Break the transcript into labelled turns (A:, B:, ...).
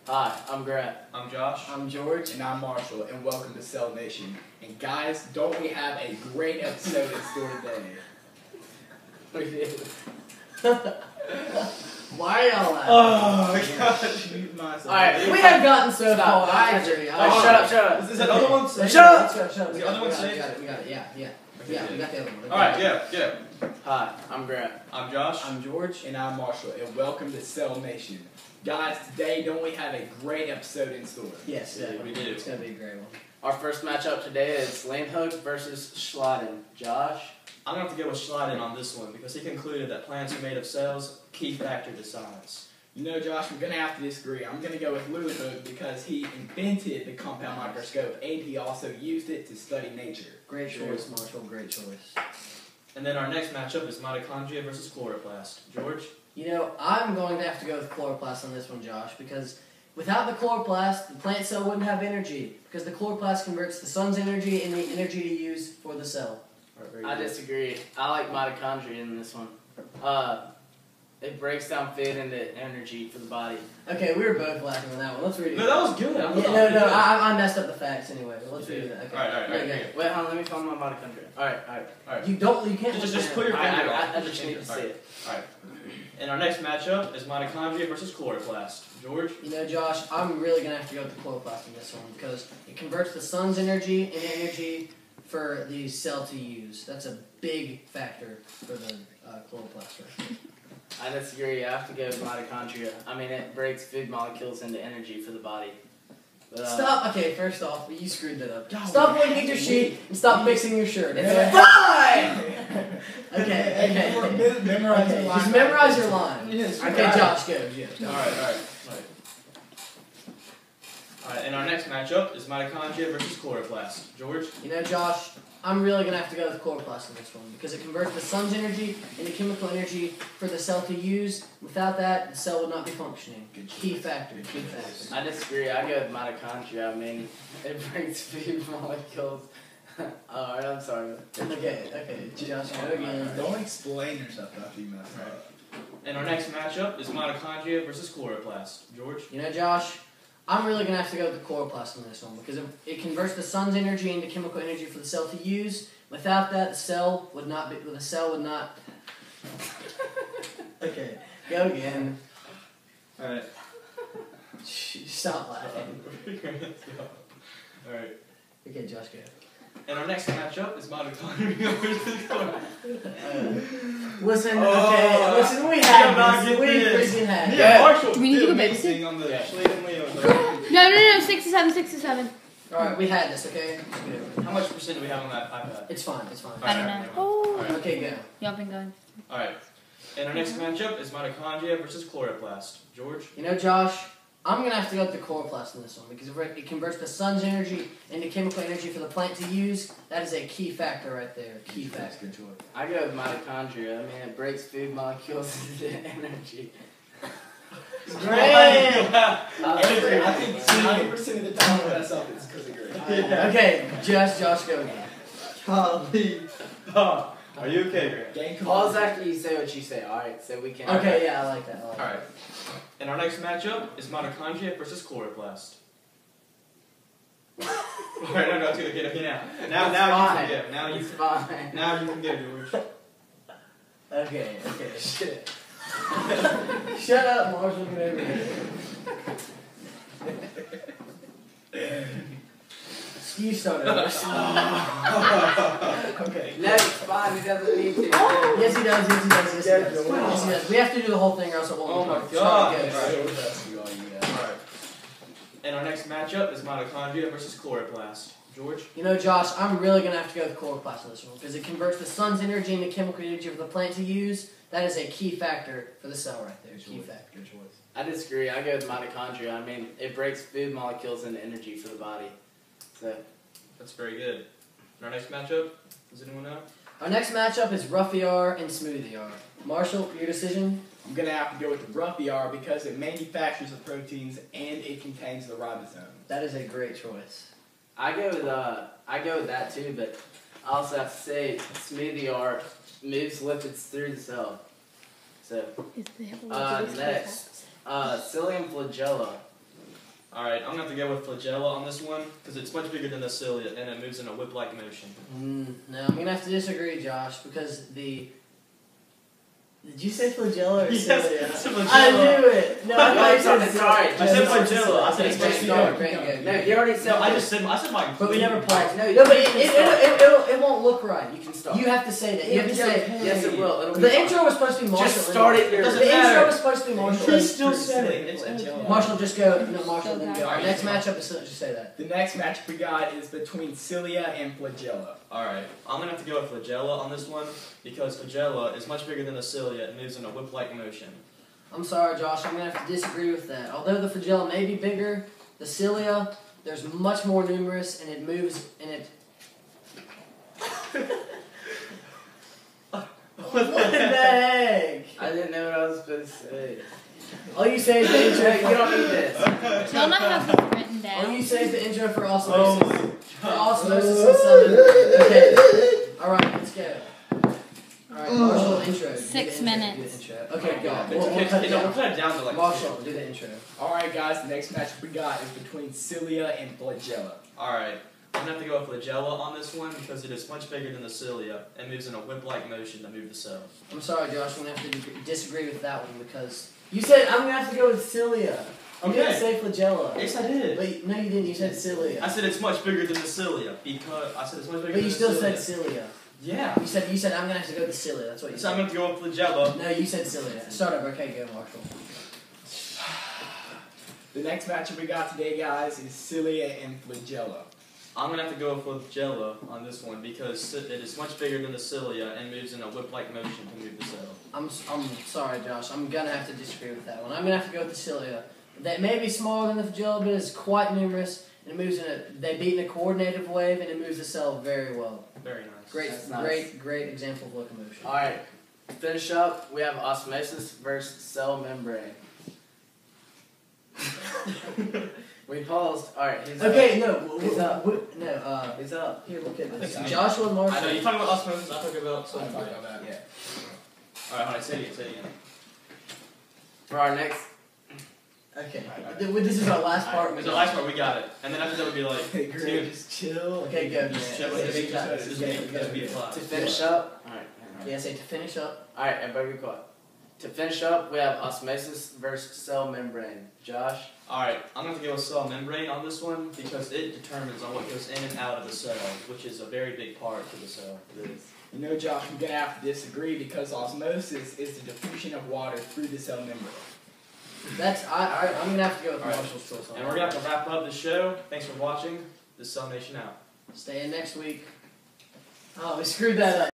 A: Hi, I'm Grant.
B: I'm Josh.
C: I'm George.
D: And I'm Marshall, and welcome to Cell Nation. And guys, don't we have a great episode in store today?
A: We did.
C: Why are y'all laughing?
B: Oh my gosh.
D: Shoot myself.
A: Alright,
C: We have gotten so
A: Stop.
C: far. I agree.
A: Oh, shut up.
B: Is that other one?
C: Shut
A: up!
C: Shut up.
B: Is the other one safe?
C: We got it. Yeah. Yeah, we got the other one.
B: Alright, yeah.
A: Hi, I'm Grant.
B: I'm Josh.
C: I'm George.
D: And I'm Marshall, and welcome to Cell Nation. Guys, today, don't we have a great episode in store?
C: Yes,
B: we do.
C: It's gonna be a great one.
A: Our first matchup today is Lanehook versus Schladen. Josh?
B: I'm going to have to go with Schleiden on this one because he concluded that plants are made of cells, key factor to science.
D: You know, Josh, we're going to have to disagree. I'm going to go with Lanehook because he invented the compound microscope, and he also used it to study nature.
C: Great choice, Marshall. Great choice.
B: And then our next matchup is mitochondria versus chloroplast. George?
C: You know, I'm going to have to go with chloroplast on this one, Josh, because without the chloroplast, the plant cell wouldn't have energy, because the chloroplast converts the sun's energy into energy to use for the cell.
A: I disagree. I like mitochondria in this one. It breaks down food into energy for the body.
C: Okay, we were both laughing on that one. Let's read it.
B: No, that was good.
C: I messed up the facts anyway. But let's read it. Okay.
B: Alright.
C: Okay.
A: Wait, hold on, let me find my mitochondria. Alright.
C: You can't.
B: Just put your
A: I
B: finger on.
A: just need to see it.
B: Alright. And our next matchup is mitochondria versus chloroplast. George?
C: You know, Josh, I'm really going to have to go with the chloroplast in this one because it converts the sun's energy into energy for the cell to use. That's a big factor for the chloroplast. Right?
A: I disagree. I have to go with mitochondria. I mean, it breaks food molecules into energy for the body. But,
C: Stop. Okay, first off, you screwed that up. Stop looking at your sheet and stop fixing your shirt.
A: It's fine!
C: Okay.
D: Memorize your line.
C: Just memorize your line.
D: Yes,
C: Okay, Josh, go.
B: Alright. Alright, and our next matchup is mitochondria versus chloroplast. George?
C: You know, Josh, I'm really going to have to go with chloroplast in this one because it converts the sun's energy into chemical energy for the cell to use. Without that, the cell would not be functioning. Key factor.
A: I disagree. I go with mitochondria. I mean, it breaks food molecules. Alright, I'm sorry.
C: Okay, Josh, go again.
D: Don't explain yourself after you mess up.
B: And our next matchup is mitochondria versus chloroplast. George?
C: You know, Josh, I'm really going to have to go with the chloroplast on this one because it converts the sun's energy into chemical energy for the cell to use. Without that, the cell would not. Okay, go again.
B: Alright.
C: Stop laughing.
B: Alright.
C: Okay, Josh, go.
B: And our next matchup is mitochondria versus chloroplast.
C: Listen, we
B: not
C: had
B: get
C: this. We
B: this.
C: freaking had it.
B: Yeah, Marshall
E: Do we need to
B: did
E: go
B: amazing
E: babysit?
B: on the
A: Yeah.
B: Schleiden Leo.
E: No, 67.
C: Alright, we had this, okay?
B: How much percent do we have on that iPad?
C: It's fine.
E: I don't know. Oh.
B: Alright.
C: Okay, go.
E: Y'all been going.
B: Alright. And our next matchup is mitochondria versus chloroplast. George?
C: You know, Josh, I'm going to have to go with the chloroplast in this one because it converts the sun's energy into chemical energy for the plant to use. That is a key factor right there. Key factor.
D: Good choice.
A: I go with mitochondria. I mean, it breaks food molecules into energy.
C: Great!
D: I think 90% of the time I mess up is because of Greg.
C: Okay, Josh, go again.
B: Are you okay, Grant?
A: Pause after you say what you say, alright? So we can.
C: Okay, yeah, I like that.
B: Alright. And our next matchup is mitochondria versus chloroplast. Alright, no, it's good. Okay, now. Now you can go.
A: It's fine.
B: Now you can go, George.
C: Okay, shit. Shut up, Marshall, get over here. You started.
D: Okay.
A: No, it's fine. He doesn't need to.
C: Yes, he does. We have to do the whole thing or else it won't.
B: Oh my
C: work.
B: God.
C: Sorry, go.
B: Alright. And our next matchup is mitochondria versus chloroplast. George?
C: You know, Josh, I'm really going to have to go with chloroplast on this one because it converts the sun's energy into chemical energy for the plant to use. That is a key factor for the cell right there. Key factor.
D: Good choice.
A: I disagree. I go with mitochondria. I mean, it breaks food molecules into energy for the body. So.
B: That's very good. And our next matchup, does anyone know?
C: Our next matchup is Rough ER and Smooth ER. Marshall, your decision?
D: I'm going to have to go with the rough ER because it manufactures the proteins and it contains the ribosome.
C: That is a great choice.
A: I go with that too, but I also have to say Smooth ER moves lipids through the cell. So
E: Is the
A: next, psyllium flagella.
B: Alright, I'm gonna have to go with flagella on this one because it's much bigger than the cilia and it moves in a whip-like motion.
C: No, I'm gonna have to disagree, Josh, because the. Did you say flagella or
B: Yes,
C: cilia?
B: it's flagella.
C: I knew it. No, I thought you said
A: It's alright.
B: I said flagella. I said it's
C: Grant,
B: supposed to
C: go,
B: be.
C: Grant, go.
A: No, you already said.
B: No, I said my.
C: But we never paused.
A: No,
C: No, but
A: you can
C: it won't look right.
A: You can start.
C: You have to say that. You have to say it.
A: Yes, it will. It'll be
C: The
A: fine.
C: intro was supposed to be Marshall.
A: Just start it.
C: The
A: Yours.
B: doesn't
C: intro
B: matter.
C: was supposed to be Marshall.
B: He still said it. It's
D: Flagella.
C: Marshall, just go. No, Marshall, then go.
E: Okay.
C: Next matchup is just say that.
D: The next matchup we got is between cilia and flagella.
B: Alright, I'm gonna have to go with flagella on this one because flagella is much bigger than the cilia and moves in a whip-like motion.
C: I'm sorry, Josh. I'm gonna have to disagree with that. Although the flagella may be bigger, the cilia there's much more numerous, and it moves and it. What the heck?
A: I didn't know what I was supposed to say.
C: All you say is the intro.
A: Hey, you don't need this.
E: Do y'all not have this written
C: All
E: down?
C: you say is the intro for
B: Oh
C: osmosis. For osmosis and summon. Okay. Alright, let's go. Alright, Marshall, intro. Do the
E: 6
C: intro,
E: minutes.
C: do the intro. Okay, go.
B: It's
C: We'll
B: okay.
C: cut it
B: No,
C: down.
B: we'll cut it down to like.
C: Marshall, do the intro.
D: Alright guys, the next matchup we got is between cilia and flagella.
B: Alright, I'm gonna have to go with flagella on this one because it is much bigger than the cilia and moves in a whip-like motion to move the cell.
C: I'm sorry, Josh. I'm gonna have to disagree with that one because you said I'm gonna have to go with cilia. You didn't
B: Okay.
C: say flagella.
B: Yes, I did.
C: But no, you didn't. You said cilia.
B: I said it's much bigger than the cilia because I said it's much bigger
C: But
B: than
C: you
B: the
C: still
B: cilia.
C: said cilia.
B: Yeah.
C: You said I'm gonna have to go with cilia. That's what you
B: So I'm
C: said.
B: gonna have to go with flagella.
C: No, you said cilia. Start over. Okay, go, Marshall.
D: The next matchup we got today, guys, is cilia and flagella.
B: I'm gonna have to go with flagella on this one because it is much bigger than the cilia and moves in a whip-like motion to move the cell.
C: I'm sorry, Josh. I'm gonna have to disagree with that one. I'm gonna have to go with the cilia. That may be smaller than the flagella, but it's quite numerous. And it moves in a. They beat in a coordinated wave, and it moves the cell very well.
B: Very nice.
C: Great,
A: That's nice.
C: great example of locomotion.
A: Alright, finish up. We have osmosis versus cell membrane. We paused. Alright, he's
C: Okay,
A: up.
C: no,
A: He's up.
C: no.
A: He's up.
C: Here, look at this.
B: Okay.
C: Joshua and Marshall.
B: I know you're talking about osmosis. I talk about
D: I
B: something.
D: talked about that.
B: Yeah. All right, hold on. Say it again.
A: For our next.
C: Okay, this is our last part.
B: There's the last part. We got it. And then after that would be like.
D: Hey, Grant, just chill.
C: Okay, go.
B: Just
C: Yeah,
B: chill.
C: yeah,
B: Just be
C: yeah,
B: just
C: yeah,
B: be-
C: yeah,
B: just be
C: yeah.
B: applied.
A: To finish up. Alright.
C: Yeah, say to finish up.
A: Alright, everybody be quiet. To finish up, we have osmosis versus cell membrane. Josh?
B: Alright, I'm going to go with cell membrane on this one because it determines on what goes in and out of the cell, which is a very big part to the cell. It is.
D: You know, Josh, we're gonna have to disagree because osmosis is the diffusion of water through the cell membrane.
C: That's I'm gonna have to go with
B: Alright.
C: Marshall's choice on
B: And
C: that.
B: we're going to have to wrap up the show. Thanks for watching. This is Cell Nation out.
C: Stay in next week. Oh, we screwed that up.